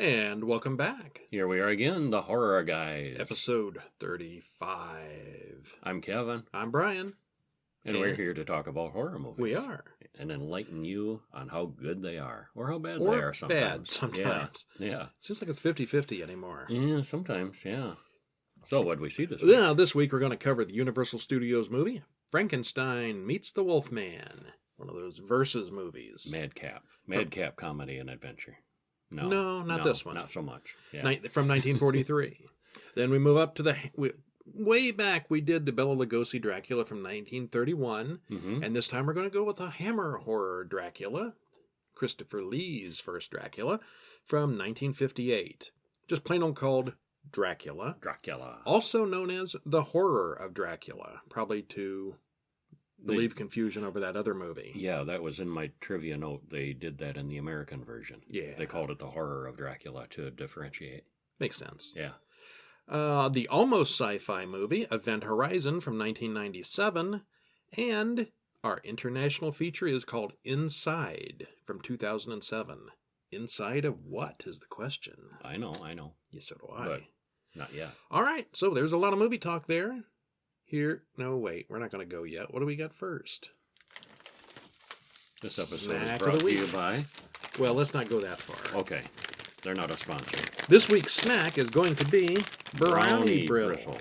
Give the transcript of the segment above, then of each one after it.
And welcome back. Here we are again, the Horror Guys. Episode 35. I'm Kevin. I'm Brian. And we're here to talk about horror movies. We are. And enlighten you on how good they are. Or how bad they are sometimes. Bad sometimes. Yeah. Seems like it's 50-50 anymore. Yeah, sometimes, yeah. So what did we see this week? Now, this week we're going to cover the Universal Studios movie, Frankenstein Meets the Wolfman. One of those versus movies. Madcap comedy and adventure. No, not this one. Not so much. Yeah. From 1943. Then we move up to way back. We did the Bela Lugosi Dracula from 1931. Mm-hmm. And this time we're going to go with the Hammer Horror Dracula, Christopher Lee's first Dracula, from 1958. Just plain old called Dracula. Also known as The Horror of Dracula, probably to relieve confusion over that other movie. Yeah, that was in my trivia note. They did that in the American version. Yeah. They called it The Horror of Dracula to differentiate. Makes sense. Yeah. The almost sci-fi movie, Event Horizon from 1997. And our international feature is called Inside from 2007. Inside of what is the question? I know. Yes, so do I. But not yet. All right, so there's a lot of movie talk there. No, wait, we're not going to go yet. What do we got first? This episode Snack is brought of the to week. you by... Well, let's not go that far. Okay. They're not a sponsor. This week's snack is going to be Brownie Brittle. Brittle.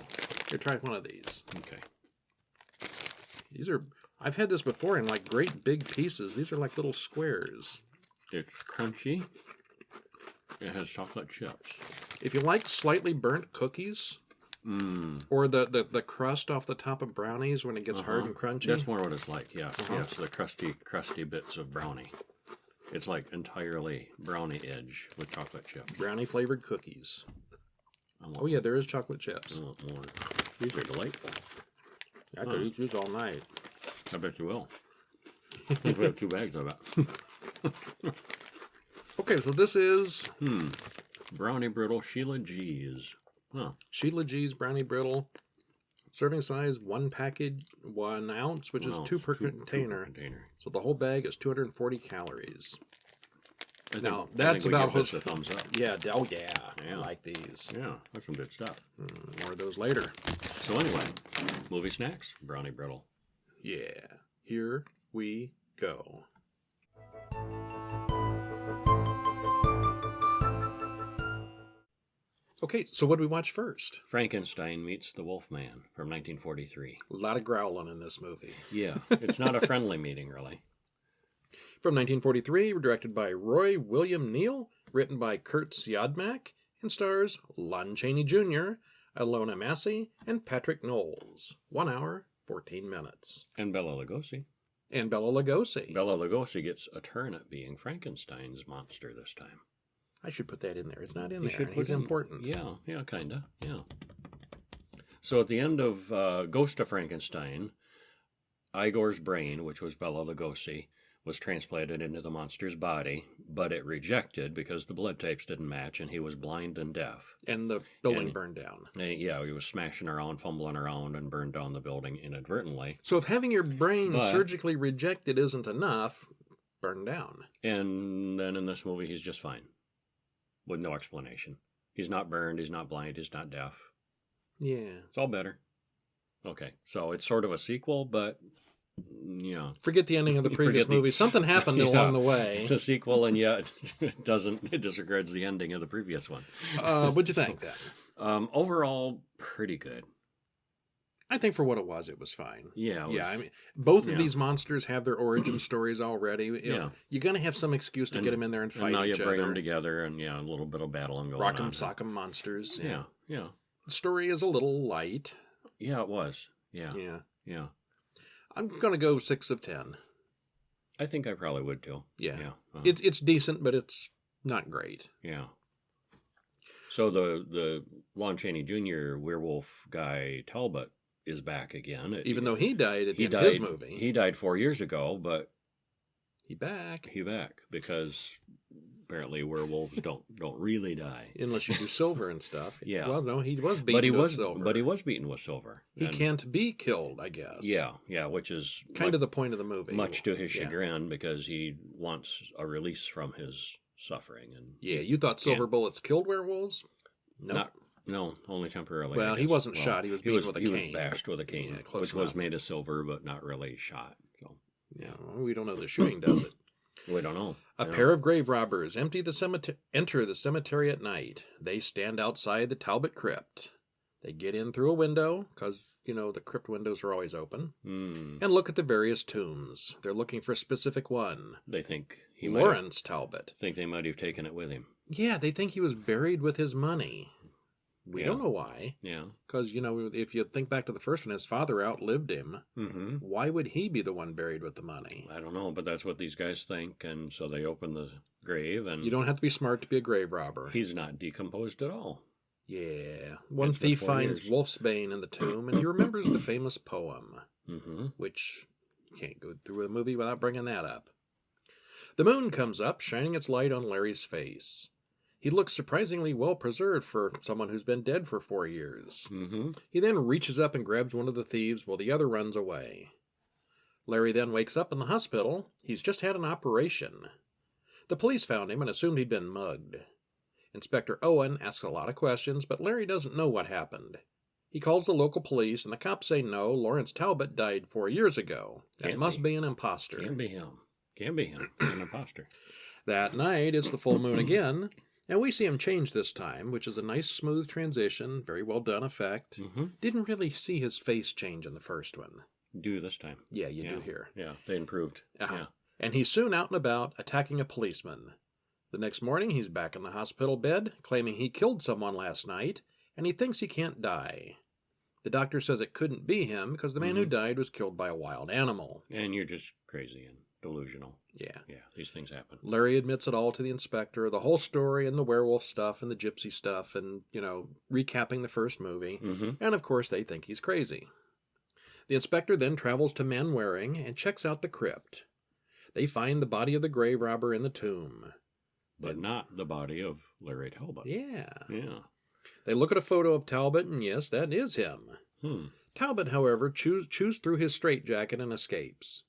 Here, try one of these. Okay. These are... I've had this before in like great big pieces. These are like little squares. It's crunchy. It has chocolate chips. If you like slightly burnt cookies... Or the crust off the top of brownies when it gets hard and crunchy. That's more what it's like, yes. Yes, the crusty bits of brownie. It's like entirely brownie edge with chocolate chips. Brownie flavored cookies. Oh yeah, there is chocolate chips. I want more. These are delightful. I could eat these all night. I bet you will. We have 2 bags of it. Okay, so this is... Brownie Brittle Sheila G's. Huh. Sheila G's Brownie Brittle. Serving size 1 package, 1 ounce, which is 2 per container. So the whole bag is 240 calories. Now, that's about... a thumbs up. Yeah, I like these. Yeah, that's some good stuff. More of those later. So anyway, movie snacks, Brownie Brittle. Yeah, here we go. Okay, so what did we watch first? Frankenstein Meets the Wolfman from 1943. A lot of growling in this movie. Yeah, it's not a friendly meeting, really. From 1943, directed by Roy William Neal, written by Kurt Siodmak, and stars Lon Chaney Jr., Ilona Massey, and Patrick Knowles. 1 hour, 14 minutes. And Bela Lugosi. Bela Lugosi gets a turn at being Frankenstein's monster this time. I should put that in there. It's not in there. He's important. Yeah, kind of, yeah. So at the end of Ghost of Frankenstein, Igor's brain, which was Bela Lugosi, was transplanted into the monster's body, but it rejected because the blood types didn't match and he was blind and deaf. And the building burned down. He was smashing around, fumbling around, and burned down the building inadvertently. So if having your brain surgically rejected isn't enough, burn down. And then in this movie, he's just fine. With no explanation. He's not burned, he's not blind, he's not deaf. Yeah. It's all better. Okay, so it's sort of a sequel, but, yeah. Forget the ending of the previous movie. Something happened along the way. It's a sequel, and yet it disregards the ending of the previous one. What'd you think, then? Overall, pretty good. I think for what it was fine. Yeah. I mean, both of these monsters have their origin stories already. You're going to have some excuse to get them in there and fight each other. And now you bring them together, and a little bit of battling going on. Rock'em sock'em monsters. Yeah. The story is a little light. Yeah, it was. Yeah. I'm going to go 6 of 10. I think I probably would, too. Yeah. It's decent, but it's not great. Yeah. So the Lon Chaney Jr. werewolf guy, Talbot, is back again. Even though he died at the end of his movie. He died 4 years ago, but he back because apparently werewolves don't really die unless you do silver and stuff. Yeah. Well, no, he was beaten with silver. But he was beaten with silver. He can't be killed, I guess. Yeah, which is kind of the point of the movie. Much to his chagrin, because he wants a release from his suffering. And Yeah, you thought silver bullets killed werewolves? No, only temporarily. Well, he wasn't shot. He was beaten with a cane. He was bashed with a cane, which was made of silver, but not really shot. So yeah, well, we don't know the shooting does it. We don't know. A pair of grave robbers enter the cemetery at night. They stand outside the Talbot crypt. They get in through a window, because, the crypt windows are always open, and look at the various tombs. They're looking for a specific one. They think Lawrence Talbot. Think they might have taken it with him. Yeah, they think he was buried with his money. We don't know why. Yeah. Because, if you think back to the first one, his father outlived him. Mm-hmm. Why would he be the one buried with the money? I don't know, but that's what these guys think, and so they open the grave. And you don't have to be smart to be a grave robber. He's not decomposed at all. Yeah. One thief finds wolfsbane in the tomb, and he remembers the famous poem, which you can't go through a movie without bringing that up. The moon comes up, shining its light on Larry's face. He looks surprisingly well preserved for someone who's been dead for 4 years. He then reaches up and grabs one of the thieves while the other runs away. Larry then wakes up in the hospital. He's just had an operation. The police found him and assumed he'd been mugged. Inspector Owen asks a lot of questions, but Larry doesn't know what happened. He calls the local police, and the cops say no, Lawrence Talbot died 4 years ago. That must be an imposter. Can't be him. He's an imposter. That night, it's the full moon again. And we see him change this time, which is a nice smooth transition, very well done effect. Didn't really see his face change in the first one. Do this time. Yeah, you do here. Yeah, they improved. Yeah. And he's soon out and about, attacking a policeman. The next morning, he's back in the hospital bed, claiming he killed someone last night, and he thinks he can't die. The doctor says it couldn't be him, because the man who died was killed by a wild animal. And you're just crazy and delusional. Yeah. Yeah, these things happen. Larry admits it all to the inspector, the whole story and the werewolf stuff and the gypsy stuff and, recapping the first movie. And, of course, they think he's crazy. The inspector then travels to Manwaring and checks out the crypt. They find the body of the grave robber in the tomb. But not the body of Larry Talbot. Yeah. Yeah. They look at a photo of Talbot, and yes, that is him. Talbot, however, chews through his straitjacket and escapes.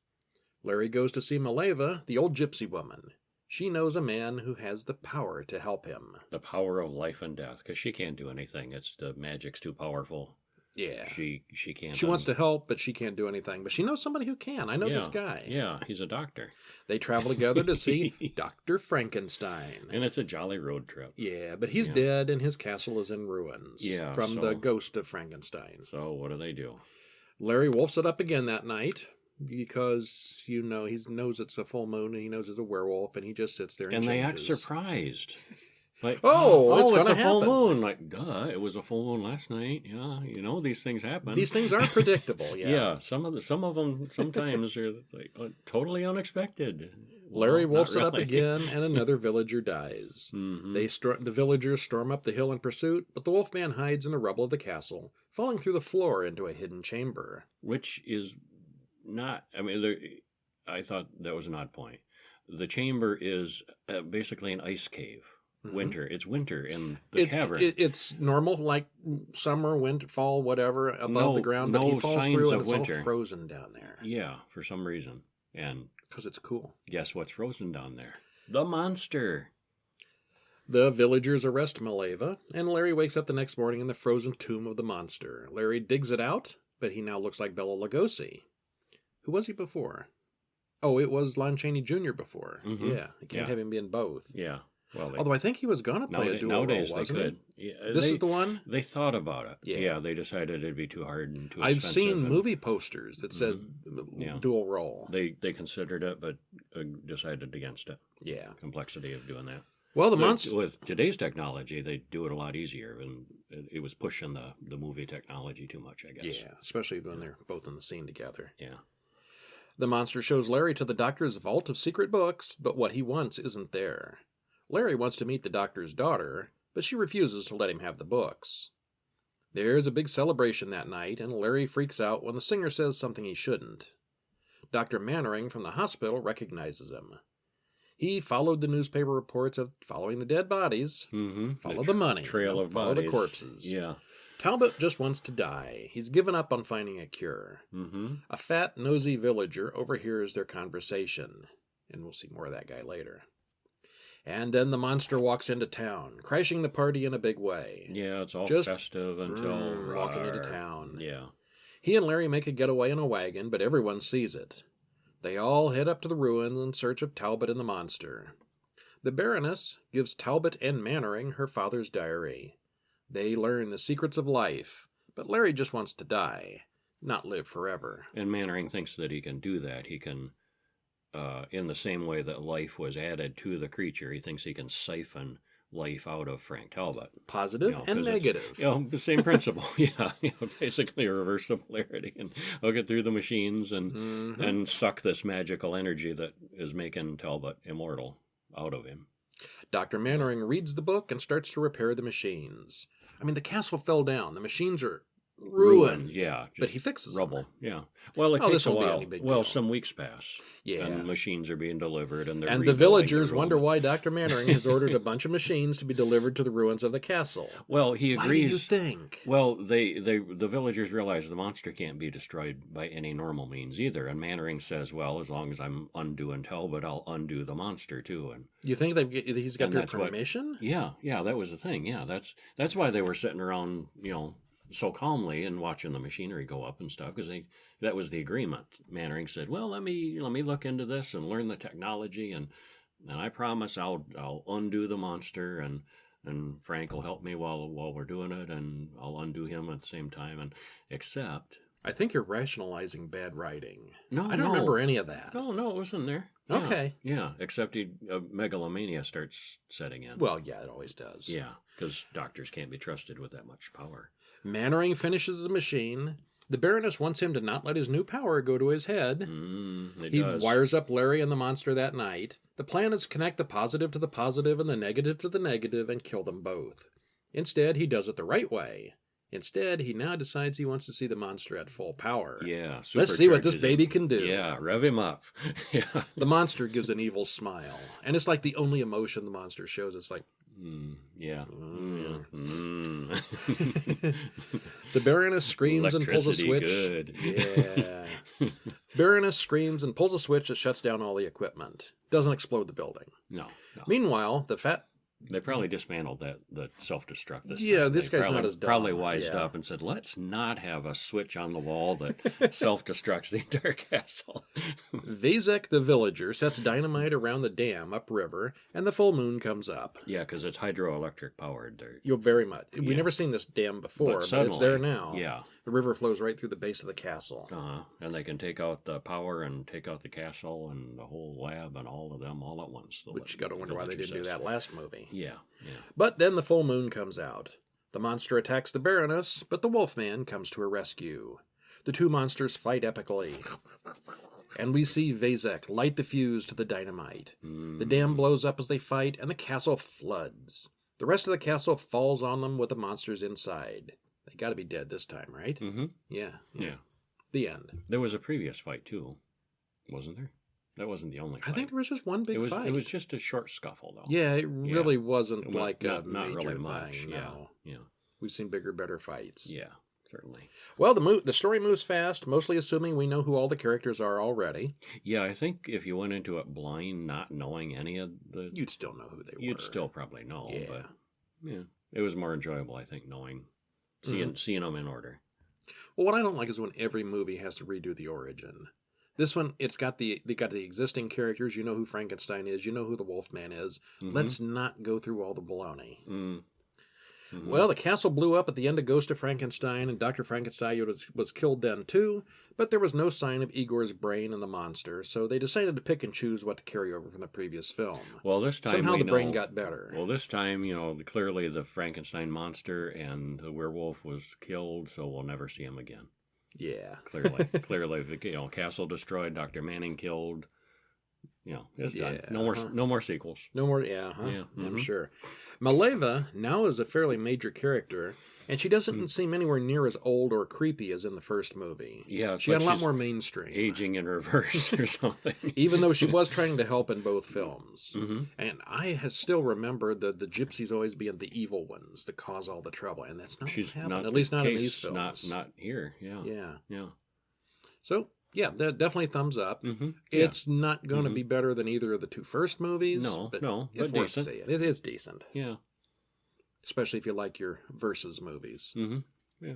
Larry goes to see Mileva, the old gypsy woman. She knows a man who has the power to help him. The power of life and death, because she can't do anything. The magic's too powerful. Yeah. She can't. She wants to help, but she can't do anything. But she knows somebody who can. I know this guy. Yeah, he's a doctor. They travel together to see Dr. Frankenstein. And it's a jolly road trip. Yeah, but he's dead and his castle is in ruins. Yeah. From the ghost of Frankenstein. So what do? Larry wolfs it up again that night. Because, he knows it's a full moon and he knows it's a werewolf and he just sits there and they changes. act surprised. Like, it's a full moon. Like, duh, it was a full moon last night. Yeah, these things happen. These things are predictable, yeah. Yeah, some of them sometimes are like totally unexpected. Larry wolfs it up again and another villager dies. The villagers storm up the hill in pursuit, but the wolfman hides in the rubble of the castle, falling through the floor into a hidden chamber. Which is not, I thought that was an odd point. The chamber is basically an ice cave. Winter. It's winter in the cavern. It's normal, like summer, winter, fall, whatever, above the ground, but he falls through and it's all frozen down there. Yeah, for some reason. And because it's cool. Guess what's frozen down there? The monster. The villagers arrest Mileva, and Larry wakes up the next morning in the frozen tomb of the monster. Larry digs it out, but he now looks like Bela Lugosi. Who was he before? Oh, it was Lon Chaney Jr. before. Yeah, you can't have him be in both. Yeah. Well, although I think he was going to play a dual role, wasn't they could. he? Yeah, this is the one? They thought about it. Yeah, they decided it'd be too hard and too I've expensive. seen movie posters that said dual role. They considered it, but decided against it. Yeah. Complexity of doing that. Well, with today's technology, they do it a lot easier, and it was pushing the movie technology too much, I guess. Yeah, especially when they're both in the scene together. Yeah. The monster shows Larry to the doctor's vault of secret books, but what he wants isn't there. Larry wants to meet the doctor's daughter, but she refuses to let him have the books. There's a big celebration that night, and Larry freaks out when the singer says something he shouldn't. Dr. Mannering from the hospital recognizes him. He followed the newspaper reports of following the dead bodies, follow the money, trail of follow bodies. the corpses. Yeah. Talbot just wants to die. He's given up on finding a cure. A fat, nosy villager overhears their conversation, and we'll see more of that guy later. And then the monster walks into town, crashing the party in a big way. Yeah, it's all Just festive until... walking into town. Yeah. He and Larry make a getaway in a wagon, but everyone sees it. They all head up to the ruins in search of Talbot and the monster. The Baroness gives Talbot and Mannering her father's diary. They learn the secrets of life, but Larry just wants to die, not live forever. And Mannering thinks that he can do that. He can, in the same way that life was added to the creature, he thinks he can siphon life out of Frank Talbot. Positive and negative. The same principle. Yeah, basically reverse the polarity and hook it through the machines and suck this magical energy that is making Talbot immortal out of him. Dr. Mannering reads the book and starts to repair the machines. I mean, the castle fell down. The machines are ruined. Yeah. But he fixes rubble. them. Yeah. Well, it takes a while. Well, some weeks pass. Yeah. And machines are being delivered. And the villagers wonder why Dr. Mannering has ordered a bunch of machines to be delivered to the ruins of the castle. Well, he agrees. Why do you think? Well, the villagers realize the monster can't be destroyed by any normal means either. And Mannering says, well, as long as I'm undoing Talbot, I'll undo the monster too. And you think he's got their permission? Yeah, that was the thing. Yeah, that's why they were sitting around, so calmly and watching the machinery go up and stuff, because that was the agreement. Mannering said, well, let me look into this and learn the technology, and I promise I'll undo the monster, and Frank will help me while we're doing it, and I'll undo him at the same time. And except, I think you're rationalizing bad writing. No, I don't remember any of that. No, it wasn't there. Yeah, okay. Yeah, except megalomania starts setting in. Well, yeah, it always does. Yeah, because doctors can't be trusted with that much power. Mannering finishes the machine. The Baroness wants him to not let his new power go to his head. He wires up Larry and the monster that night. The plan is to connect the positive to the positive and the negative to the negative and kill them both. Instead, he does it the right way. Instead, he now decides he wants to see the monster at full power. Yeah, let's see what this baby can do. Yeah, rev him up. Yeah. The monster gives an evil smile, and it's like the only emotion the monster shows. It's like, yeah. The Baroness screams and pulls a switch. Good. Yeah. Baroness screams and pulls a switch that shuts down all the equipment. Doesn't explode the building. No. Meanwhile, they probably dismantled the self-destruct this Yeah, time. this guy's not as dumb. Probably wised up and said, let's not have a switch on the wall that self-destructs the entire castle. Vazek the villager sets dynamite around the dam upriver, and the full moon comes up. Yeah, because it's hydroelectric powered. You're very much. Yeah. We've never seen this dam before, but it's there now. Yeah. The river flows right through the base of the castle. And they can take out the power and take out the castle and the whole lab and all of them all at once. Which you got to wonder why they didn't do that last movie. Yeah. But then the full moon comes out. The monster attacks the Baroness, but the Wolfman comes to her rescue. The two monsters fight epically. And we see Vazek light the fuse to the dynamite. The dam blows up as they fight, and the castle floods. The rest of the castle falls on them with the monsters inside. They got to be dead this time, right? Mm-hmm. Yeah. The end. There was a previous fight, too, wasn't there? That wasn't the only fight. I think there was just one big fight. It was just a short scuffle, though. Yeah, it really wasn't like a not major really thing. much. No. Yeah. We've seen bigger, better fights. Yeah, certainly. Well, the story moves fast, mostly assuming we know who all the characters are already. Yeah, I think if you went into it blind, not knowing any of the... You'd still know who they were. You'd still probably know, yeah. But yeah, it was more enjoyable, I think, seeing them in order. Well, what I don't like is when every movie has to redo the origin. This one, they got the existing characters. You know who Frankenstein is. You know who the Wolfman is. Mm-hmm. Let's not go through all the baloney. Mm-hmm. Well, the castle blew up at the end of Ghost of Frankenstein, and Dr. Frankenstein was killed then too, but there was no sign of Igor's brain in the monster, so they decided to pick and choose what to carry over from the previous film. Well, this time somehow the brain got better. Well, this time, clearly the Frankenstein monster and the werewolf was killed, so we'll never see him again. Yeah. Clearly, the castle destroyed, Dr. Manning killed. It's done. No more sequels. No more, yeah, I'm sure. Maleva now is a fairly major character, and she doesn't seem anywhere near as old or creepy as in the first movie. Yeah, she got a lot more mainstream. Aging in reverse or something. Even though she was trying to help in both films. Mm-hmm. And I still remember the gypsies always being the evil ones that cause all the trouble, and that's not what happened. At least not in these films. Not here, yeah. Yeah. So, Yeah, definitely thumbs up. Mm-hmm. It's not going to be better than either of the two first movies. No, but but worth decent. seeing. It is decent. Yeah. Especially if you like your versus movies. Mm-hmm. Yeah.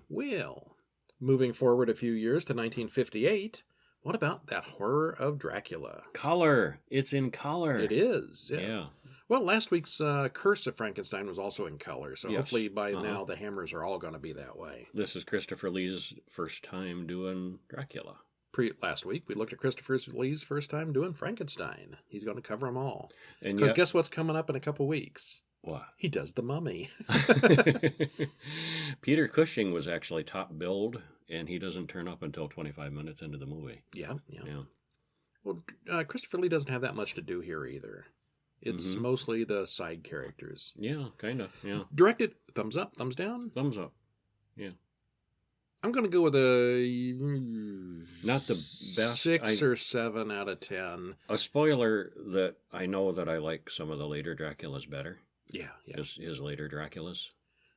Well, moving forward a few years to 1958, what about that Horror of Dracula? Color. It's in color. It is. Yeah. Well, last week's Curse of Frankenstein was also in color, so Yes. hopefully by now the Hammers are all going to be that way. This is Christopher Lee's first time doing Dracula. Last week, we looked at Christopher Lee's first time doing Frankenstein. He's going to cover them all. And Because guess what's coming up in a couple weeks? What? He does The Mummy. Peter Cushing was actually top billed, and he doesn't turn up until 25 minutes into the movie. Yeah. Yeah. Well, Christopher Lee doesn't have that much to do here either. It's mostly the side characters. Yeah, kind of. Yeah. Directed, thumbs up, thumbs down? Thumbs up. Yeah. I'm going to go with a... Not the best. 6 or 7 out of 10. A spoiler that I know that I like some of the later Draculas better. Yeah. His later Draculas.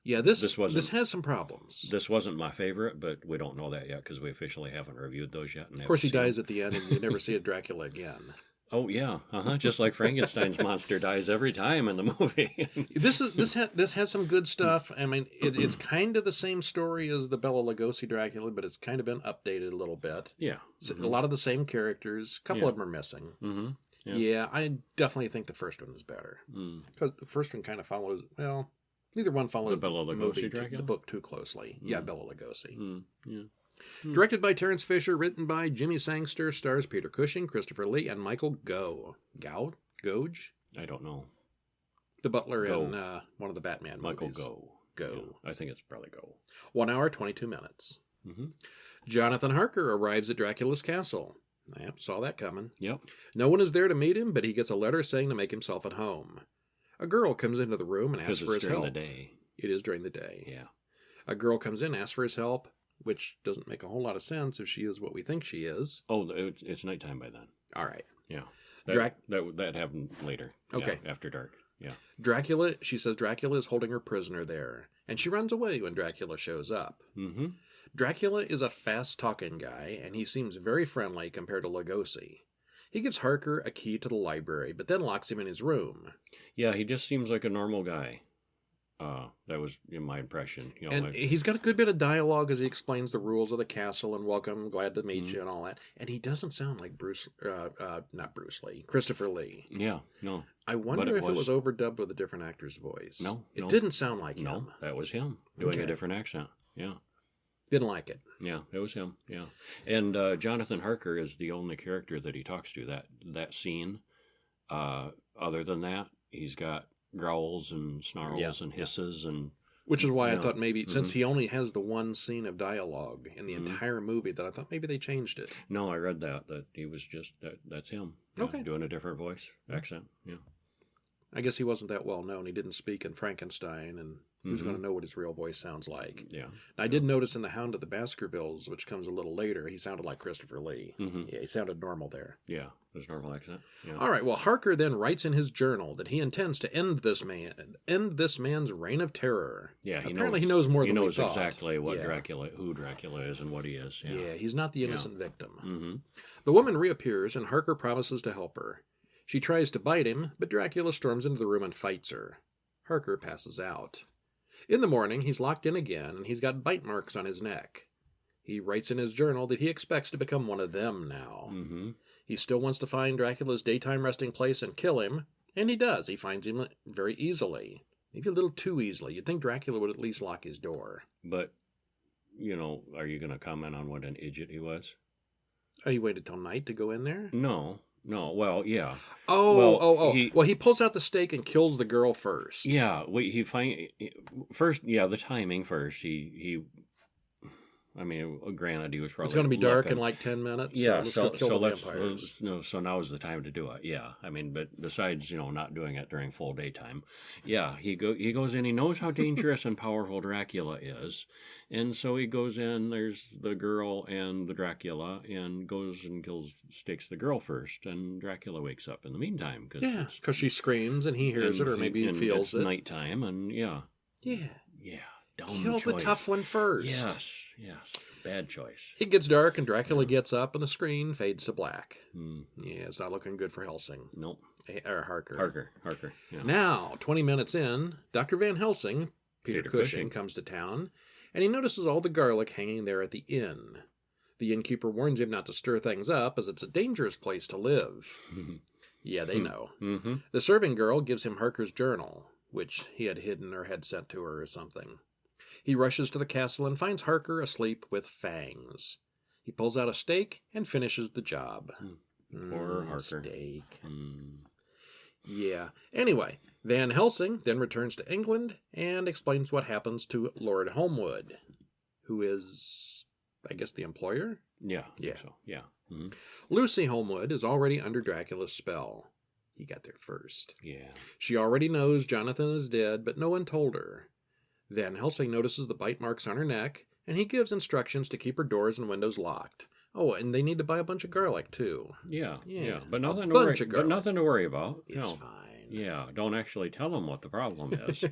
Yeah, this has some problems. This wasn't my favorite, but we don't know that yet because we officially haven't reviewed those yet. Of course, he dies at the end, and you never see a Dracula again. Oh yeah, just like Frankenstein's monster dies every time in the movie. This has some good stuff. I mean, it's kind of the same story as the Bela Lugosi Dracula, but it's kind of been updated a little bit. Yeah, A lot of the same characters. A couple of them are missing. Mm-hmm. Yeah, I definitely think the first one is better because the first one kind of follows. Well, neither one follows the Bela Lugosi Dracula? The book too closely. Yeah, Bela Lugosi. Yeah. Directed by Terrence Fisher, written by Jimmy Sangster, stars Peter Cushing, Christopher Lee, and Michael Gouge? I don't know. The butler in one of the Batman Michael movies. Go. Yeah, I think it's probably Go. 1 hour, 22 minutes. Mm-hmm. Jonathan Harker arrives at Dracula's castle. Yep, saw that coming. Yep. No one is there to meet him, but he gets a letter saying to make himself at home. A girl comes into the room and asks for his help. Because it's during the day. It is during the day. Yeah. A girl comes in, asks for his help, which doesn't make a whole lot of sense if she is what we think she is. Oh, it's nighttime by then. All right. Yeah. That happened later. Okay. Yeah, after dark. Yeah. She says Dracula is holding her prisoner there, and she runs away when Dracula shows up. Mm-hmm. Dracula is a fast-talking guy, and he seems very friendly compared to Lugosi. He gives Harker a key to the library, but then locks him in his room. Yeah, he just seems like a normal guy. That was in my impression. And he's got a good bit of dialogue as he explains the rules of the castle and welcome, glad to meet you, and all that. And he doesn't sound like Christopher Lee. Yeah, no. I wonder if it was overdubbed with a different actor's voice. No. It didn't sound like him. No, that was him doing a different accent. Yeah. Didn't like it. Yeah, it was him. Yeah. And Jonathan Harker is the only character that he talks to that scene. Other than that, he's got growls and snarls and hisses and which is why I thought maybe since he only has the one scene of dialogue in the entire movie, that I thought maybe they changed it. No, I read that he was just that's him. Okay. Doing a different voice accent. Yeah. I guess he wasn't that well known. He didn't speak in Frankenstein, and who's going to know what his real voice sounds like? Yeah. I did notice in The Hound of the Baskervilles, which comes a little later, he sounded like Christopher Lee. Mm-hmm. Yeah, he sounded normal there. Yeah, his normal accent. Yeah. All right, well, Harker then writes in his journal that he intends to end this man's reign of terror. Yeah, Apparently he knows more than we thought. He knows exactly what who Dracula is and what he is. Yeah, he's not the innocent victim. Mm-hmm. The woman reappears, and Harker promises to help her. She tries to bite him, but Dracula storms into the room and fights her. Harker passes out. In the morning, he's locked in again, and he's got bite marks on his neck. He writes in his journal that he expects to become one of them now. Mm-hmm. He still wants to find Dracula's daytime resting place and kill him, and he does. He finds him very easily. Maybe a little too easily. You'd think Dracula would at least lock his door. But, are you going to comment on what an idiot he was? Oh, he waited till night to go in there? No, well, yeah. He pulls out the stake and kills the girl first. Yeah, the timing first. Granted, he was probably... It's going to be dark in like 10 minutes. Yeah, so now is the time to do it. Yeah, but besides, not doing it during full daytime. Yeah, he goes in, he knows how dangerous and powerful Dracula is. And so he goes in, there's the girl and the Dracula, and goes and stakes the girl first, and Dracula wakes up in the meantime. Because she screams and he hears it, or maybe he feels it. It's nighttime, and yeah. Yeah. Dumb Kill choice. the tough one first. Yes. Bad choice. It gets dark and Dracula gets up and the screen fades to black. Mm. Yeah, it's not looking good for Helsing. Nope. Or Harker. Harker. Yeah. Now, 20 minutes in, Dr. Van Helsing, Peter Cushing, comes to town, and he notices all the garlic hanging there at the inn. The innkeeper warns him not to stir things up, as it's a dangerous place to live. Yeah, they know. Mm-hmm. The serving girl gives him Harker's journal, which he had hidden or had sent to her or something. He rushes to the castle and finds Harker asleep with fangs. He pulls out a stake and finishes the job. Poor Harker. Steak. Yeah. Anyway, Van Helsing then returns to England and explains what happens to Lord Holmwood, who is, I guess, the employer? Yeah. Yeah. So, yeah. Mm-hmm. Lucy Holmwood is already under Dracula's spell. He got there first. Yeah. She already knows Jonathan is dead, but no one told her. Van Helsing notices the bite marks on her neck, and he gives instructions to keep her doors and windows locked. Oh, and they need to buy a bunch of garlic, too. Yeah. But A nothing to bunch worry. of But garlic. nothing to worry about. It's No. fine. Yeah. Don't actually tell them what the problem is,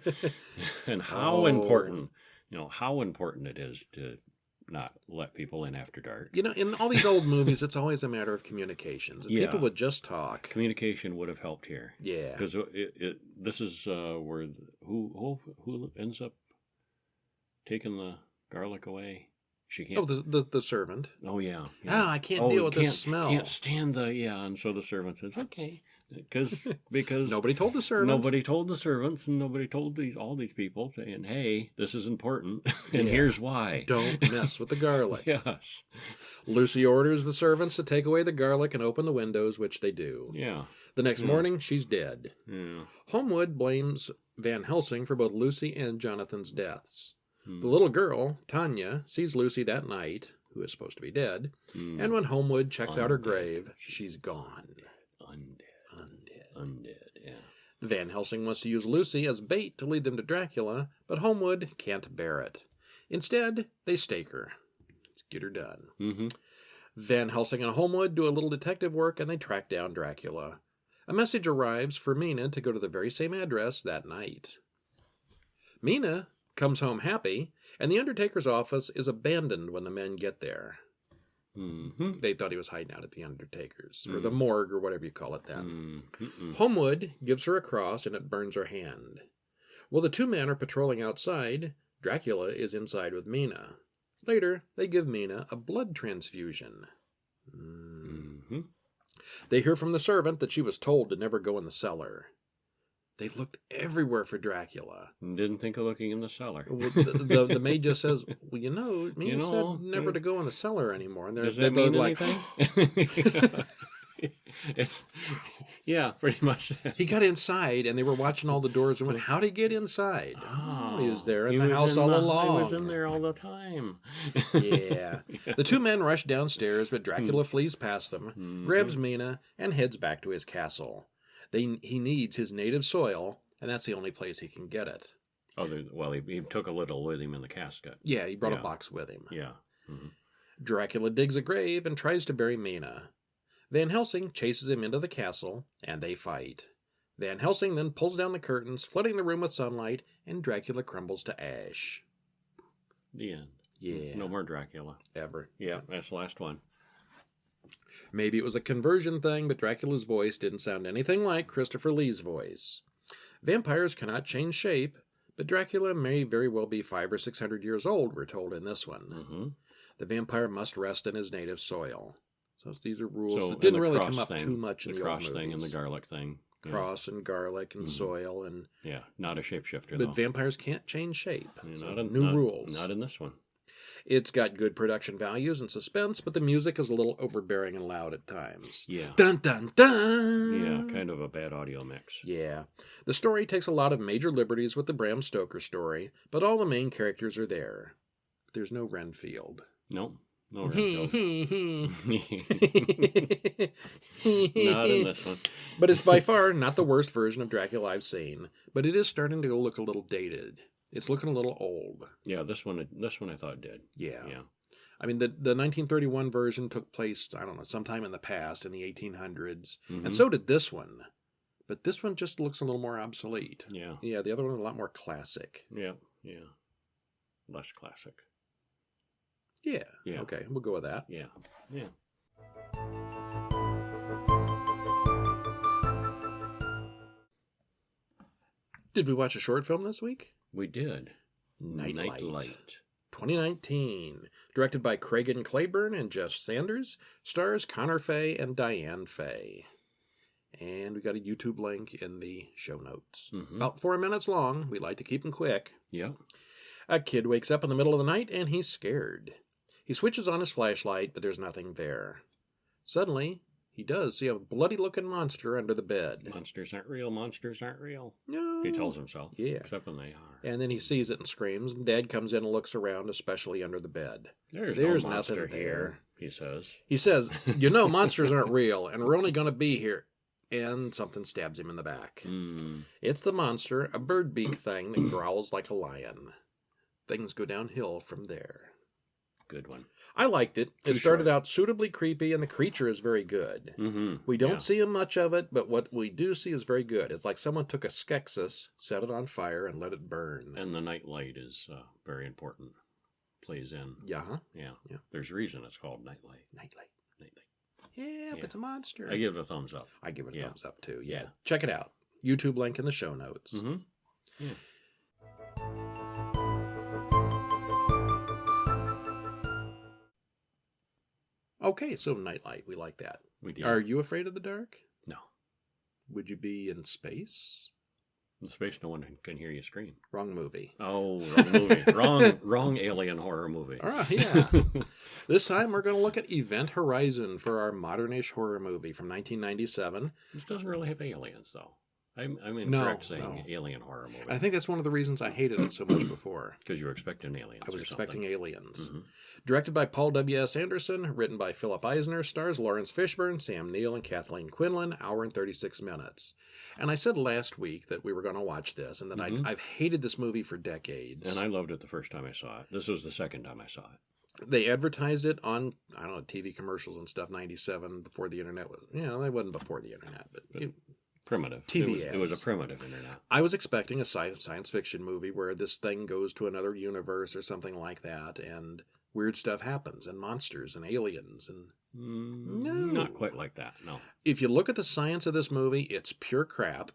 and how important. How important it is to not let people in after dark. In all these old movies, it's always a matter of communications. If people would just talk. Communication would have helped here. Yeah. Because this is where who ends up taking the garlic away? She can't. Oh, the servant. Oh yeah. Ah, I can't deal with the smell. Can't stand and so the servant says, okay, because Nobody told the servant. Nobody told the servants, and nobody told all these people saying, hey, this is important, and here's why. Don't mess with the garlic. Yes. Lucy orders the servants to take away the garlic and open the windows, which they do. Yeah. The next morning, she's dead. Yeah. Holmwood blames Van Helsing for both Lucy and Jonathan's deaths. The little girl, Tanya, sees Lucy that night, who is supposed to be dead, and when Holmwood checks out her grave, she's gone. Undead, yeah. Van Helsing wants to use Lucy as bait to lead them to Dracula, but Holmwood can't bear it. Instead, they stake her. Let's get her done. Mm-hmm. Van Helsing and Holmwood do a little detective work and they track down Dracula. A message arrives for Mina to go to the very same address that night. Mina comes home happy, and the Undertaker's office is abandoned when the men get there. Mm-hmm. They thought he was hiding out at the Undertaker's, or the morgue, or whatever you call it then. Mm-hmm. Holmwood gives her a cross, and it burns her hand. While the two men are patrolling outside, Dracula is inside with Mina. Later, they give Mina a blood transfusion. Mm-hmm. They hear from the servant that she was told to never go in the cellar. They looked everywhere for Dracula. Didn't think of looking in the cellar. The maid just says, well, Mina said never to go in the cellar anymore. And does they're that mean like, anything? Pretty much. He got inside, and they were watching all the doors and went, how'd he get inside? Oh, he was there in the house all along. He was in there all the time. Yeah. The two men rush downstairs, but Dracula flees past them, grabs Mina, and heads back to his castle. He needs his native soil, and that's the only place he can get it. Oh, he took a little with him in the casket. Yeah, he brought a box with him. Yeah. Mm-hmm. Dracula digs a grave and tries to bury Mina. Van Helsing chases him into the castle, and they fight. Van Helsing then pulls down the curtains, flooding the room with sunlight, and Dracula crumbles to ash. The end. Yeah. No more Dracula. Ever. Yeah, that's the last one. Maybe it was a conversion thing, but Dracula's voice didn't sound anything like Christopher Lee's voice. Vampires cannot change shape, but Dracula may very well be 500 or 600 years old, we're told in this one. Mm-hmm. The vampire must rest in his native soil. So these are rules that and didn't the really cross come up thing, too much in the cross old thing movies. and the garlic thing. Cross and garlic and soil. And Yeah, not a shapeshifter, But though. Vampires can't change shape. So New rules. Not in this one. It's got good production values and suspense, but the music is a little overbearing and loud at times. Yeah. Dun, dun, dun! Yeah, kind of a bad audio mix. Yeah. The story takes a lot of major liberties with the Bram Stoker story, but all the main characters are there. There's no Renfield. No Renfield. Not in this one. But it's by far not the worst version of Dracula I've seen, but it is starting to look a little dated. It's looking a little old. Yeah, this one I thought did. Yeah. I mean, the 1931 version took place, I don't know, sometime in the past, in the 1800s. Mm-hmm. And so did this one. But this one just looks a little more obsolete. Yeah. Yeah, the other one was a lot more classic. Yeah. Yeah. Less classic. Yeah. Yeah. Okay, we'll go with that. Yeah. Yeah. Did we watch a short film this week? We did. Nightlight. 2019. Directed by Cragen Claiborne and Jess Sanders. Stars Connor Fay and Diane Fay. And we got a YouTube link in the show notes. Mm-hmm. About 4 minutes long. We like to keep them quick. Yeah. A kid wakes up in the middle of the night and he's scared. He switches on his flashlight, but there's nothing there. Suddenly, he does see a bloody-looking monster under the bed. Monsters aren't real. Monsters aren't real. No. He tells himself. Yeah. Except when they are. And then he sees it and screams, and Dad comes in and looks around, especially under the bed. There's no monster nothing here, there. he says. He says, you know monsters aren't real, and we're only going to be here. And something stabs him in the back. It's the monster, a bird beak thing that growls like a lion. Things go downhill from there. Good one. I liked it. Too It started short. out suitably creepy, and the creature is very good. Mm-hmm. We don't see much of it, but what we do see is very good. It's like someone took a Skeksis, set it on fire, and let it burn. And the nightlight is very important. Plays in. Yeah. Yeah. Yeah. There's a reason it's called Nightlight. Nightlight. Nightlight. Yeah, Yeah. it's a monster. I give it a thumbs up. I give it a Yeah. thumbs up, too. Yeah. Yeah. Check it out. YouTube link in the show notes. Mm-hmm. Yeah. Okay, so Nightlight. We like that. We did. Are you afraid of the dark? No. Would you be in space? In space, no one can hear you scream. Wrong movie. Oh, wrong movie. wrong alien horror movie. All right, yeah. This time we're going to look at Event Horizon for our modern-ish horror movie from 1997. This doesn't really have aliens, though. I'm No, incorrect saying no. alien horror movie. I think that's one of the reasons I hated it so much before. Because you were expecting aliens. I was or expecting something. aliens. Mm-hmm. Directed by Paul W.S. Anderson, written by Philip Eisner, stars Lawrence Fishburne, Sam Neill, and Kathleen Quinlan, hour and 36 minutes. And I said last week that we were going to watch this, and that I've hated this movie for decades. And I loved it the first time I saw it. This was the second time I saw it. They advertised it on, I don't know, TV commercials and stuff, 97, before the internet was, they wasn't before the internet, but Primitive. TV It was a ads. primitive internet. I was expecting a science fiction movie where this thing goes to another universe or something like that, and weird stuff happens, and monsters and aliens. And No. Not quite like that, no. if you look at the science of this movie, it's pure crap.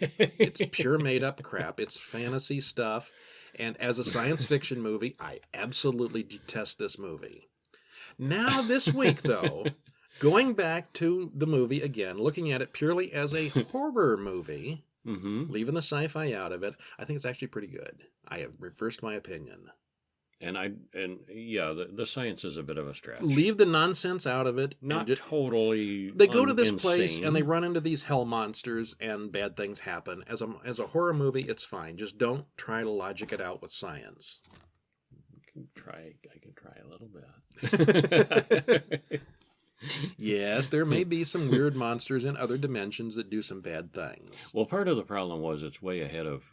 It's pure made-up crap. It's fantasy stuff. And as a science fiction movie, I absolutely detest this movie. Now, this week, though, going back to the movie again, looking at it purely as a horror movie, leaving the sci-fi out of it, I think it's actually pretty good. I have reversed my opinion. The science is a bit of a stretch. Leave the nonsense out of it. Not totally. They go to this place insane. and they run into these hell monsters and bad things happen. As a horror movie, it's fine. Just don't try to logic it out with science. I can try a little bit. Yes, there may be some weird monsters in other dimensions that do some bad things. Well, part of the problem was it's way ahead of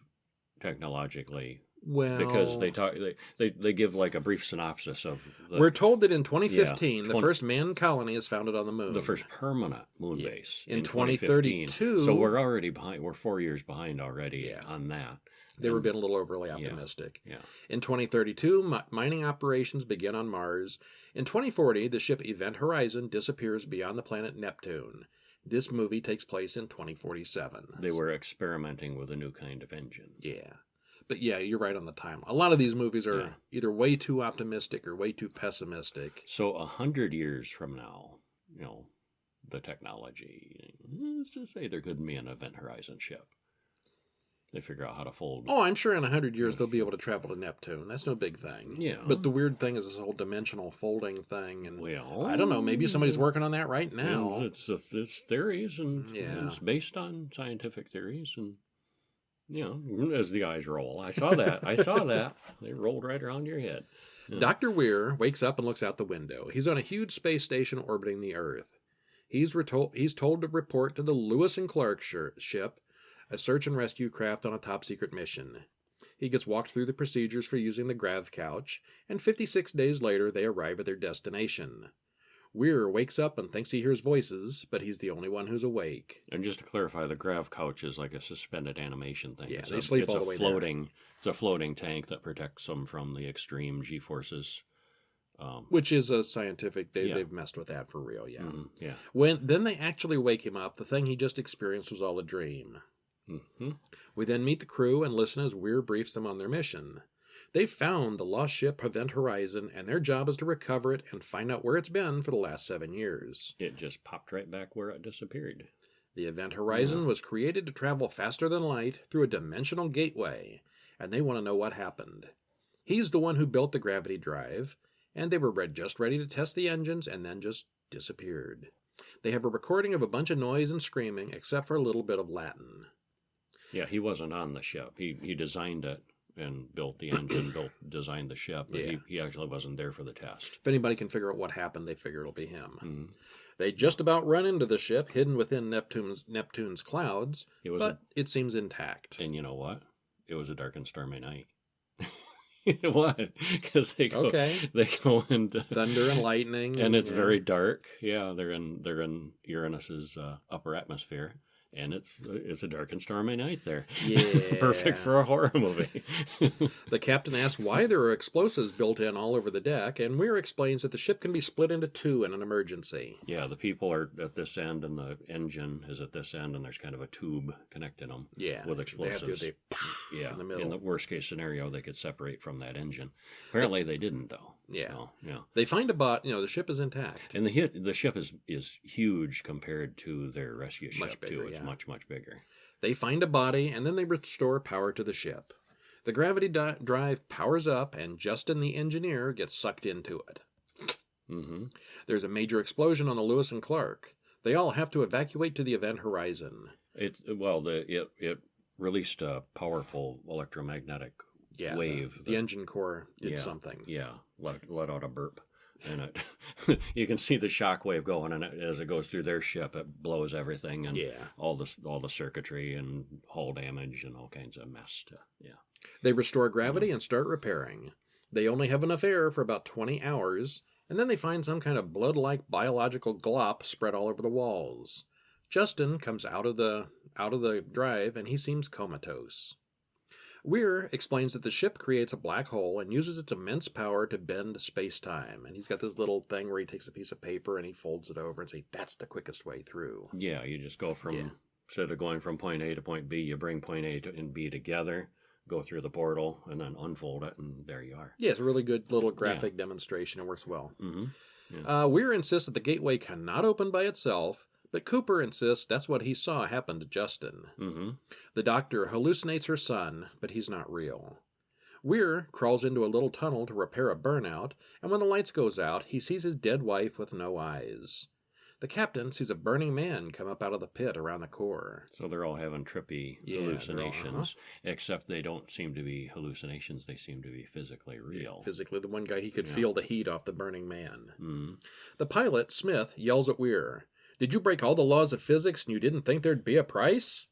technologically. Well, Because they give like a brief synopsis of we're told that in 2015, Yeah, the first manned colony is founded on the moon. the first permanent moon base In 2015. 2032. So we're already behind. We're 4 years behind already Yeah. on that. They were being a little overly optimistic. Yeah. In 2032, mining operations begin on Mars. In 2040, the ship Event Horizon disappears beyond the planet Neptune. This movie takes place in 2047. They were experimenting with a new kind of engine. Yeah. But yeah, you're right on the time. A lot of these movies are Yeah. either way too optimistic or way too pessimistic. So 100 years from now, the technology, let's just say there couldn't be an Event Horizon ship. They figure out how to fold. Oh, I'm sure in 100 years they'll be able to travel to Neptune. That's no big thing. Yeah. But the weird thing is this whole dimensional folding thing. And Well, I don't know, maybe somebody's working on that right now. It's theories, and Yeah. it's based on scientific theories, and as the eyes roll. I saw that. They rolled right around your head. Yeah. Dr. Weir wakes up and looks out the window. He's on a huge space station orbiting the Earth. He's told to report to the Lewis and Clark ship, a search and rescue craft on a top-secret mission. He gets walked through the procedures for using the grav couch, and 56 days later they arrive at their destination. Weir wakes up and thinks he hears voices, but he's the only one who's awake. And just to clarify, the grav couch is like a suspended animation thing. Yeah, they sleep all the way there. It's a floating tank that protects them from the extreme G-forces. Which is a scientific, they've messed with that for real, yeah. Yeah. Then they actually wake him up. The thing he just experienced was all a dream. Mm-hmm. We then meet the crew and listen as Weir briefs them on their mission. They've found the lost ship Event Horizon, and their job is to recover it and find out where it's been for the last 7 years. It just popped right back where it disappeared. The Event Horizon was created to travel faster than light through a dimensional gateway, and they want to know what happened. He's the one who built the gravity drive, and they were just ready to test the engines and then just disappeared. They have a recording of a bunch of noise and screaming, except for a little bit of Latin. Yeah, he wasn't on the ship. He designed it and built the engine, designed the ship, but he actually wasn't there for the test. If anybody can figure out what happened, they figure it'll be him. Mm-hmm. They just about run into the ship, hidden within Neptune's clouds, but it seems intact. And you know what? It was a dark and stormy night. It was, because they go into thunder and lightning, and it's very dark. Yeah, they're in Uranus's upper atmosphere, and it's a dark and stormy night there. Yeah, perfect for a horror movie. The captain asks why there are explosives built in all over the deck, and Weir explains that the ship can be split into two in an emergency. Yeah, the people are at this end, and the engine is at this end, and there's kind of a tube connecting them. Yeah, with explosives. They in the middle. In the worst case scenario, they could separate from that engine. Apparently, they didn't though. Yeah, no, yeah. They find a bot. The ship is intact, and the ship is huge compared to their rescue ship much bigger, too. It's much bigger. They find a body, and then they restore power to the ship. The gravity drive powers up, and Justin, the engineer, gets sucked into it. Mm-hmm. There's a major explosion on the Lewis and Clark. They all have to evacuate to the Event Horizon. It released a powerful electromagnetic wave. The engine core did something. Yeah, let out a burp. And you can see the shock wave going, and as it goes through their ship, it blows everything, and all the circuitry and hull damage and all kinds of mess. They restore gravity and start repairing. They only have enough air for about 20 hours, and then they find some kind of blood-like biological glop spread all over the walls. Justin comes out of the drive, and he seems comatose. Weir explains that the ship creates a black hole and uses its immense power to bend space-time. And he's got this little thing where he takes a piece of paper and he folds it over and says, that's the quickest way through. Yeah, you just go instead of going from point A to point B, you bring point A and B together, go through the portal, and then unfold it, and there you are. Yeah, it's a really good little graphic demonstration. It works well. Mm-hmm. Yeah. Weir insists that the gateway cannot open by itself, but Cooper insists that's what he saw happen to Justin. Mm-hmm. The doctor hallucinates her son, but he's not real. Weir crawls into a little tunnel to repair a burnout, and when the lights goes out, he sees his dead wife with no eyes. The captain sees a burning man come up out of the pit around the core. So they're all having trippy hallucinations, except they don't seem to be hallucinations. They seem to be physically real. Physically, the one guy, he could feel the heat off the burning man. Mm-hmm. The pilot, Smith, yells at Weir, "Did you break all the laws of physics and you didn't think there'd be a price?"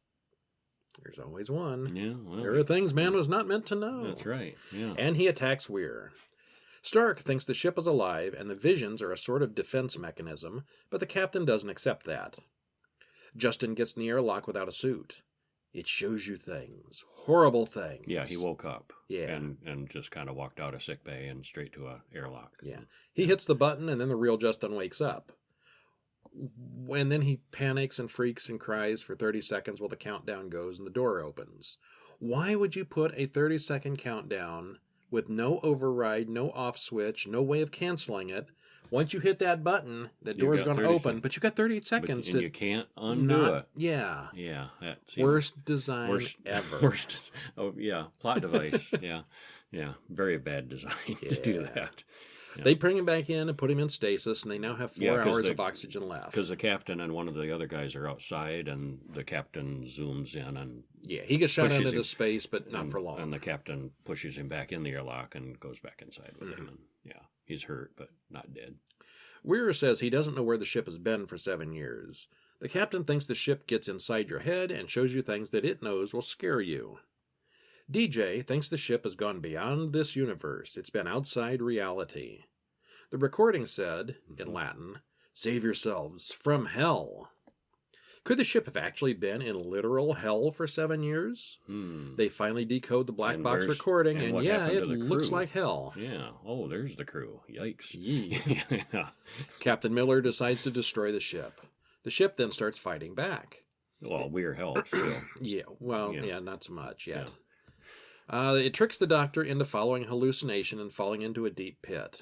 There's always one. Yeah, well, there are things man was not meant to know. That's right, yeah. And he attacks Weir. Stark thinks the ship is alive and the visions are a sort of defense mechanism, but the captain doesn't accept that. Justin gets in the airlock without a suit. It shows you things. Horrible things. Yeah, he woke up. Yeah. And just kind of walked out of sickbay and straight to a airlock. Yeah. He hits the button and then the real Justin wakes up. And then he panics and freaks and cries for 30 seconds while the countdown goes and the door opens. Why would you put a 30-second countdown with no override, no off switch, no way of canceling it? Once you hit that button, the door's going to open, but you got 30 seconds. And you can't undo it. Yeah. Yeah. Worst design ever. Plot device. Yeah. Very bad design to do that. Yeah. They bring him back in and put him in stasis, and they now have 4 hours of oxygen left. Because the captain and one of the other guys are outside, and the captain zooms in and he gets shot out into space, but not for long. And the captain pushes him back in the airlock and goes back inside with him. And he's hurt, but not dead. Weir says he doesn't know where the ship has been for 7 years. The captain thinks the ship gets inside your head and shows you things that it knows will scare you. DJ thinks the ship has gone beyond this universe. It's been outside reality. The recording said, in Latin, Save yourselves from hell. Could the ship have actually been in literal hell for 7 years? They finally decode the black box recording, and yeah, it looks like hell. Yeah. Oh, there's the crew. Yikes. Yeah. Captain Miller decides to destroy the ship. The ship then starts fighting back. Well, Weir helps still. Yeah, well, yeah, not so much yet. Yeah. It tricks the Doctor into following hallucination and falling into a deep pit.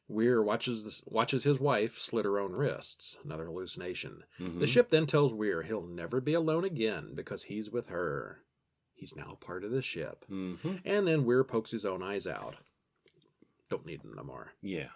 Weir watches his wife slit her own wrists, another hallucination. The ship then tells Weir he'll never be alone again because he's with her. He's now part of the ship. And then Weir pokes his own eyes out. Don't need them no more. Yeah.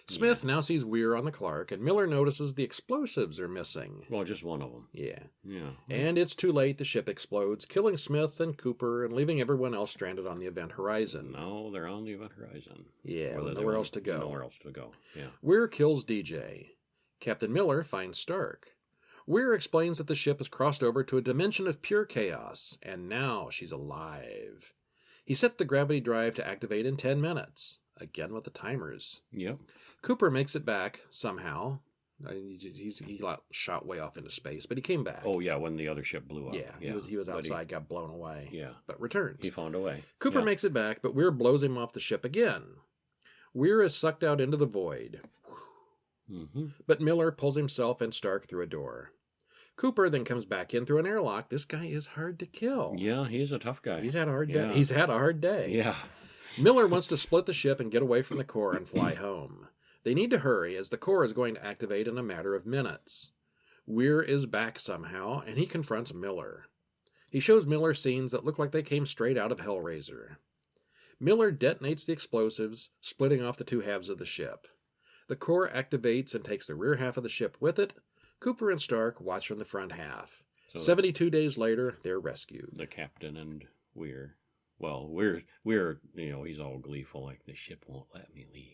Smith now sees Weir on the Clark, and Miller notices the explosives are missing. Well, just one of them. Yeah. Yeah. And it's too late. The ship explodes, killing Smith and Cooper and leaving everyone else stranded on the event horizon. No, they're on the event horizon. Yeah, nowhere else to go. Nowhere else to go, yeah. Weir kills DJ. Captain Miller finds Stark. Weir explains that the ship has crossed over to a dimension of pure chaos, and now she's alive. He set the gravity drive to activate in 10 minutes. Again with the timers. Yep. Cooper makes it back somehow. He got shot way off into space, but he came back. Oh, yeah, when the other ship blew up. Yeah, he was outside, got blown away. Yeah. But returns. He found a way. Cooper makes it back, but Weir blows him off the ship again. Weir is sucked out into the void. But Miller pulls himself and Stark through a door. Cooper then comes back in through an airlock. This guy is hard to kill. Yeah, he's a tough guy. He's had a hard day. He's had a hard day. Yeah. Miller wants to split the ship and get away from the core and fly home. They need to hurry, as the core is going to activate in a matter of minutes. Weir is back somehow, and he confronts Miller. He shows Miller scenes that look like they came straight out of Hellraiser. Miller detonates the explosives, splitting off the two halves of the ship. The core activates and takes the rear half of the ship with it. Cooper and Stark watch from the front half. So 72 days later, they're rescued. The captain and Weir. Well, Weir, he's all gleeful, like, the ship won't let me leave.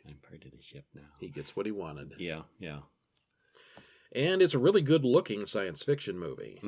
I'm part of the ship now. He gets what he wanted. Yeah. And it's a really good-looking science fiction movie.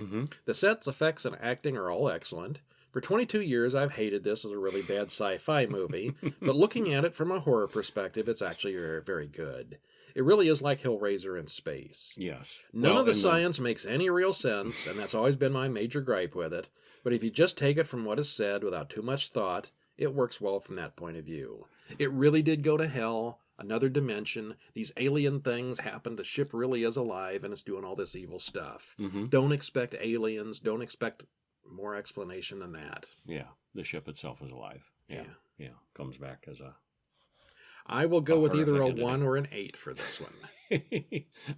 The sets, effects, and acting are all excellent. For 22 years, I've hated this as a really bad sci-fi movie, but looking at it from a horror perspective, it's actually very good. It really is like Hellraiser in space. Yes. None of the science makes any real sense, and that's always been my major gripe with it. But if you just take it from what is said without too much thought, it works well from that point of view. It really did go to hell, another dimension. These alien things happen. The ship really is alive, and it's doing all this evil stuff. Don't expect aliens. Don't expect more explanation than that. Yeah, the ship itself is alive. Yeah. Comes back as a... I will go with either a 1 or an 8 for this one.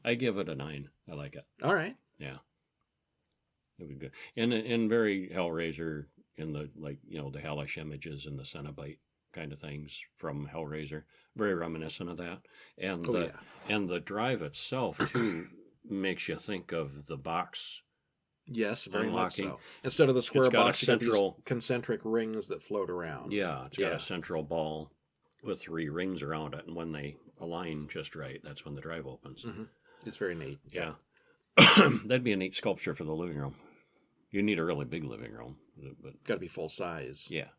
I give it a 9. I like it. All right. Yeah. It was good. And very Hellraiser in the, the hellish images and the Cenobite kind of things from Hellraiser. Very reminiscent of that. And and the drive itself, too, makes you think of the box. Yes, very much so. Instead of the square box, you got these concentric rings that float around. Yeah, it's got a central ball with 3 rings around it, and when they align just right, that's when the drive opens. It's very neat. Yeah. That'd be a neat sculpture for the living room. You need a really big living room. But got to be full size. Yeah.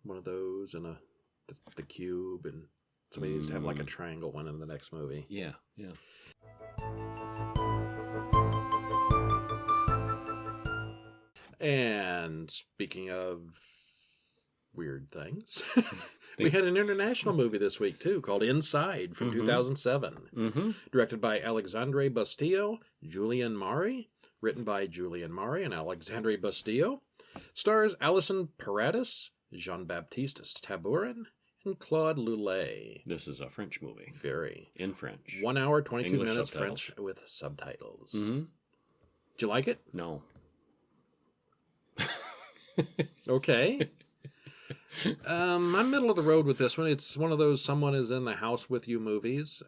One of those and the cube, and somebody needs to have like a triangle one in the next movie. Yeah. And speaking of weird things, we had an international movie this week too called Inside from 2007, directed by Alexandre Bustillo, Julian Mari, written by Julian Mari and Alexandre Bustillo, stars Alison Paradis, Jean-Baptiste Tabourin, and Claude Lulay. This is a French movie. Very. In French. 1 hour, 22 English minutes subtitles. French with subtitles. Did you like it? No. Okay. I'm middle of the road with this one. It's one of those someone is in the house with you movies.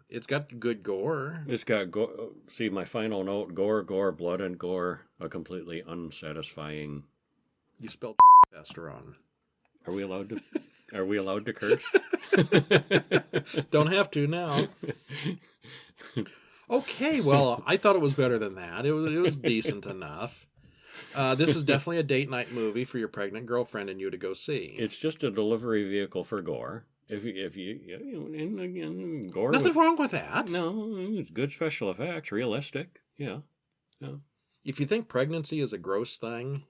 It's got good gore. It's got gore. See, my final note, gore, blood and gore, a completely unsatisfying... You spelled fast wrong. Are we allowed to curse? Don't have to now. Okay, well, I thought it was better than that. It was decent enough. This is definitely a date night movie for your pregnant girlfriend and you to go see. It's just a delivery vehicle for gore. If you and again, gore. Nothing wrong with that. No, it's good special effects, realistic. Yeah. If you think pregnancy is a gross thing,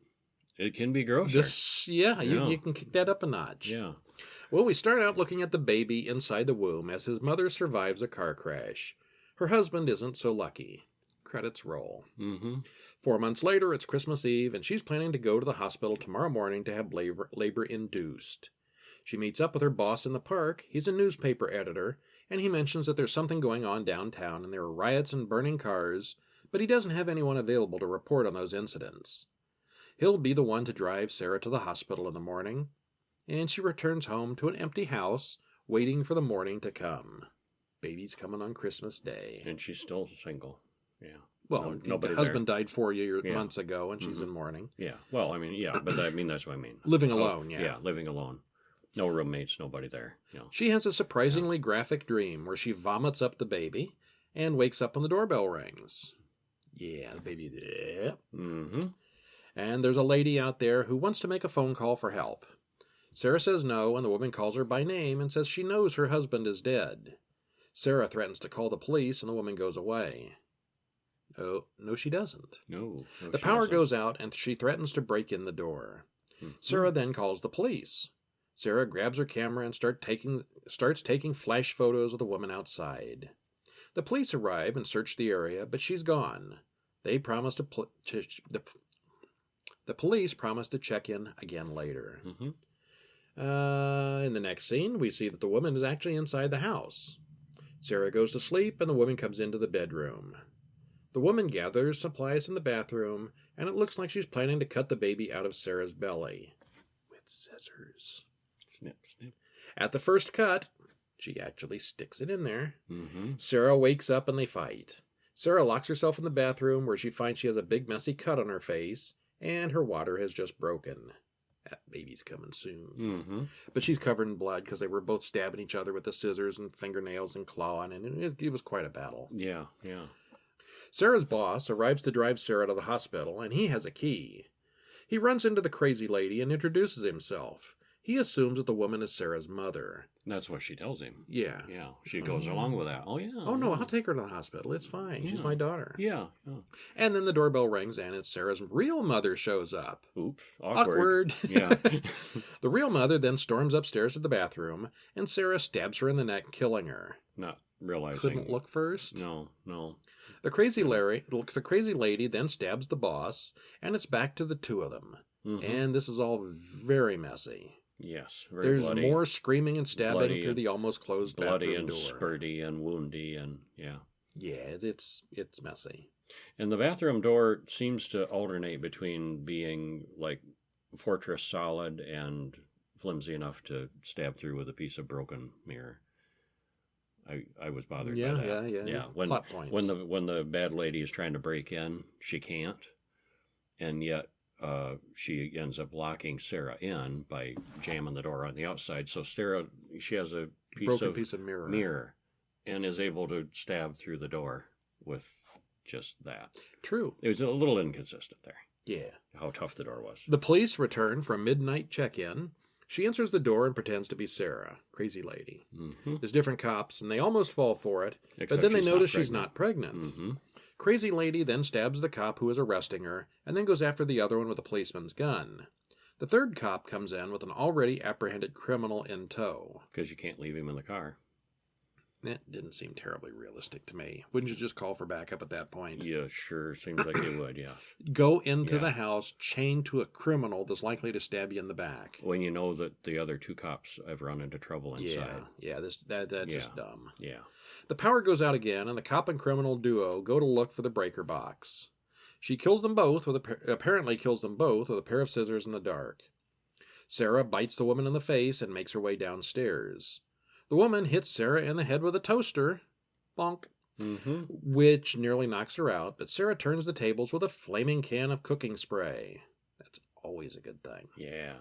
It can be grosser. You can kick that up a notch. Yeah. Well, we start out looking at the baby inside the womb as his mother survives a car crash. Her husband isn't so lucky. Credits roll. Mm-hmm. 4 months later, it's Christmas Eve, and she's planning to go to the hospital tomorrow morning to have labor induced. She meets up with her boss in the park. He's a newspaper editor, and he mentions that there's something going on downtown and there are riots and burning cars, but he doesn't have anyone available to report on those incidents. He'll be the one to drive Sarah to the hospital in the morning, and she returns home to an empty house, waiting for the morning to come. Baby's coming on Christmas Day. And she's still single. Yeah. Well, nobody the husband died 4 Yeah. months ago, and she's in mourning. Yeah. Well, I mean, yeah, but that's what I mean. Living alone, yeah. Yeah, living alone. No roommates, nobody there. She has a surprisingly graphic dream where she vomits up the baby and wakes up when the doorbell rings. Yeah, the baby. Yeah. Mm-hmm. And there's a lady out there who wants to make a phone call for help. Sarah says no, and the woman calls her by name and says she knows her husband is dead. Sarah threatens to call the police, and the woman goes away. Oh, no, she doesn't. No. The power goes out, and she threatens to break in the door. Mm-hmm. Sarah then calls the police. Sarah grabs her camera and starts taking flash photos of the woman outside. The police arrive and search the area, but she's gone. They promise the police promise to check in again later. Mm-hmm. In the next scene, we see that the woman is actually inside the house. Sarah goes to sleep, and the woman comes into the bedroom. The woman gathers supplies in the bathroom, and it looks like she's planning to cut the baby out of Sarah's belly with scissors. Snip, snip. At the first cut, she actually sticks it in there. Mm-hmm. Sarah wakes up and they fight. Sarah locks herself in the bathroom where she finds she has a big messy cut on her face and her water has just broken. That baby's coming soon. Mm-hmm. But she's covered in blood because they were both stabbing each other with the scissors and fingernails and clawing, and it was quite a battle. Yeah. Sarah's boss arrives to drive Sarah to the hospital, and he has a key. He runs into the crazy lady and introduces himself. He assumes that the woman is Sarah's mother. That's what she tells him. Yeah. Yeah. She goes along with that. Oh, yeah. Oh, no, I'll take her to the hospital. It's fine. Yeah. She's my daughter. Yeah. And then the doorbell rings, and it's Sarah's real mother shows up. Oops. Awkward. Yeah. The real mother then storms upstairs to the bathroom, and Sarah stabs her in the neck, killing her. Not realizing. Couldn't look first. No. The crazy lady then stabs the boss, and it's back to the two of them. Mm-hmm. And this is all very messy. Yes, very There's bloody. more screaming and stabbing Bloody through the almost closed bloody bathroom and door. spurty and woundy and yeah. Yeah, it's messy. And the bathroom door seems to alternate between being like fortress solid and flimsy enough to stab through with a piece of broken mirror. I was bothered by that. Yeah. When, Plot points. when the bad lady is trying to break in, she can't, and yet she ends up locking Sarah in by jamming the door on the outside. So Sarah, she has a broken piece of mirror and is able to stab through the door with just that. True. It was a little inconsistent there. Yeah. How tough the door was. The police return for a midnight check-in. She answers the door and pretends to be Sarah. Crazy lady. Mm-hmm. There's different cops, and they almost fall for it, Except but then they she's notice not she's not pregnant. Mm-hmm. Crazy lady then stabs the cop who is arresting her, and then goes after the other one with a policeman's gun. The third cop comes in with an already apprehended criminal in tow. Because you can't leave him in the car. That didn't seem terribly realistic to me. Wouldn't you just call for backup at that point? Yeah, sure. Seems like you would, yes. Go into the house chained to a criminal that's likely to stab you in the back. When you know that the other two cops have run into trouble inside. Yeah, that's just dumb. Yeah. The power goes out again, and the cop and criminal duo go to look for the breaker box. She kills them both apparently kills them both with a pair of scissors in the dark. Sarah bites the woman in the face and makes her way downstairs. The woman hits Sarah in the head with a toaster, bonk, which nearly knocks her out, but Sarah turns the tables with a flaming can of cooking spray. That's always a good thing. Yeah.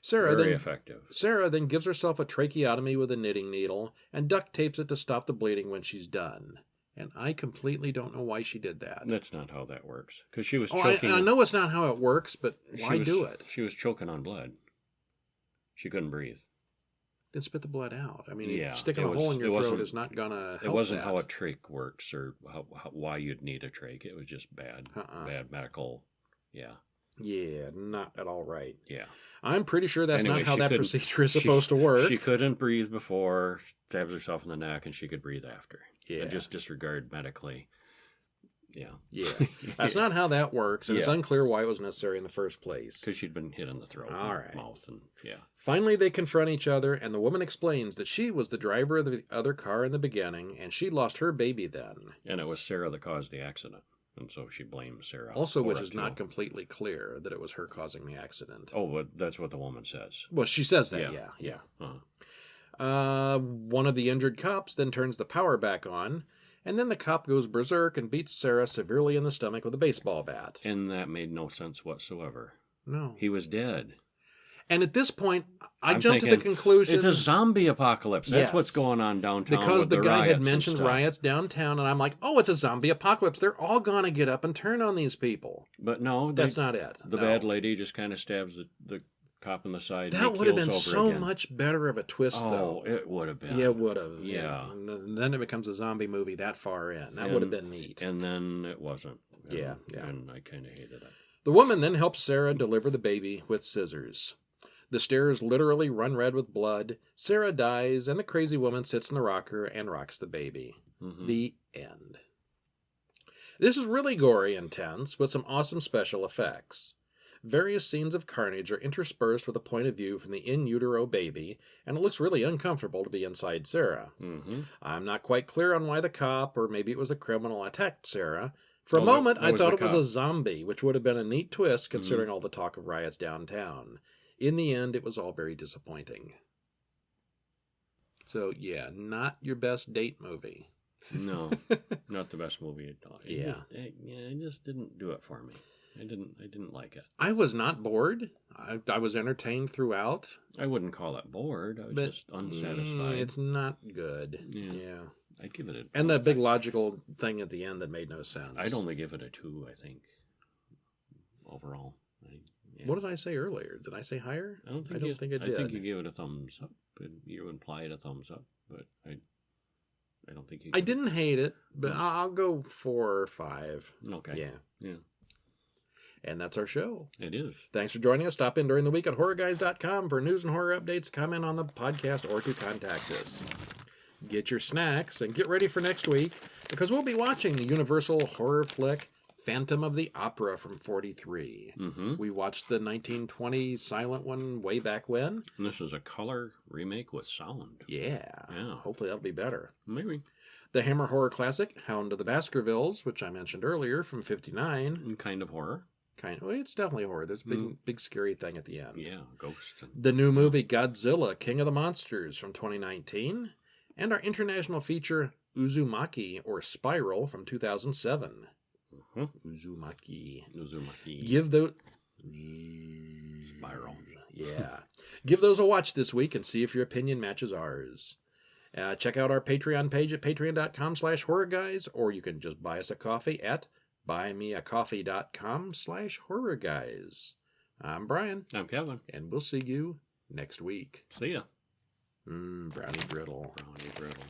Very effective. Sarah then gives herself a tracheotomy with a knitting needle and duct tapes it to stop the bleeding when she's done. And I completely don't know why she did that. That's not how that works. Because she was choking. I know it's not how it works, but why do it? She was choking on blood. She couldn't breathe. Then spit the blood out. I mean, Yeah, sticking it a hole was- in it your throat wasn't- is not going to help It wasn't that. how a trach works or why you'd need a trach. It was just bad medical. Yeah. Yeah, not at all right. Yeah. I'm pretty sure that's Anyway, not how she that couldn't- procedure is supposed to work. She couldn't breathe before, stabs herself in the neck, and she could breathe after. Yeah. Just disregard medically. Yeah. Yeah. That's not how that works, and it's Yeah. unclear why it was necessary in the first place. Because she'd been hit in the throat All and right. mouth. And yeah. Finally, they confront each other, and the woman explains that she was the driver of the other car in the beginning, and she lost her baby then. And it was Sarah that caused the accident. And so she blames Sarah. Also, which for is it, not too. completely clear that it was her causing the accident. Oh, but that's what the woman says. Well, she says that, Yeah. yeah. Uh-huh. One of the injured cops then turns the power back on, and then the cop goes berserk and beats Sarah severely in the stomach with a baseball bat. And that made no sense whatsoever. No. He was dead. And at this point, I I'm jumped to the thinking, conclusion... It's a zombie apocalypse. That's Yes. what's going on downtown. because with the guy riots had and mentioned stuff. riots downtown, and I'm like, oh, it's a zombie apocalypse. They're all going to get up and turn on these people. But no, That's not it. The No. bad lady just kind of stabs the cop in the side. That and he would have been keels over so again. much better of a twist, though. Oh, it would have been. Yeah, it would have. Yeah. And then it becomes a zombie movie that far in. That would have been neat. And then it wasn't. And, Yeah. And I kind of hated it. The woman then helps Sarah deliver the baby with scissors. The stairs literally run red with blood. Sarah dies, and the crazy woman sits in the rocker and rocks the baby. Mhm. The end. This is really gory and tense, with some awesome special effects. Various scenes of carnage are interspersed with a point of view from the in utero baby, and it looks really uncomfortable to be inside Sarah. Mhm. I'm not quite clear on why the cop, or maybe it was the criminal, attacked Sarah. For a Oh, moment, that I was thought the it was a cop. zombie, which would have been a neat twist considering all the talk of riots downtown. In the end, it was all very disappointing. So, yeah, not your best date movie. No, not the best movie at all. Yeah. It just didn't do it for me. I didn't like it. I was not bored. I was entertained throughout. I wouldn't call it bored. I was But just unsatisfied. It's not good. Yeah. Yeah. I'd give it a. And the big logical thing at the end that made no sense. I'd only give it a 2, I think. Overall. Yeah. What did I say earlier? Did I say higher? I don't think I did. I think you gave it a thumbs up. But you implied a thumbs up, but I don't think you. I didn't hate it, but I'll go 4 or 5. Okay. Yeah. Yeah. And that's our show. It is. Thanks for joining us. Stop in during the week at horrorguys.com for news and horror updates, comment on the podcast, or to contact us. Get your snacks and get ready for next week because we'll be watching the Universal horror flick Phantom of the Opera from 43. Mm-hmm. We watched the 1920 silent one way back when. And this is a color remake with sound. Yeah. Yeah. Hopefully that'll be better. Maybe. The Hammer horror classic, Hound of the Baskervilles, which I mentioned earlier from 59. And kind of horror. Well, it's definitely horror. There's a big scary thing at the end. Yeah, ghosts. The new movie Godzilla, King of the Monsters from 2019. And our international feature Uzumaki or Spiral from 2007. Uzumaki. Uzumaki. Give those... Spiral. Yeah. Give those a watch this week and see if your opinion matches ours. Check out our Patreon page at patreon.com/horrorguys, or you can just buy us a coffee at buymeacoffee.com/horrorguys. I'm Brian. I'm Kevin. And we'll see you next week. See ya. Brownie Brittle. Brownie Brittle.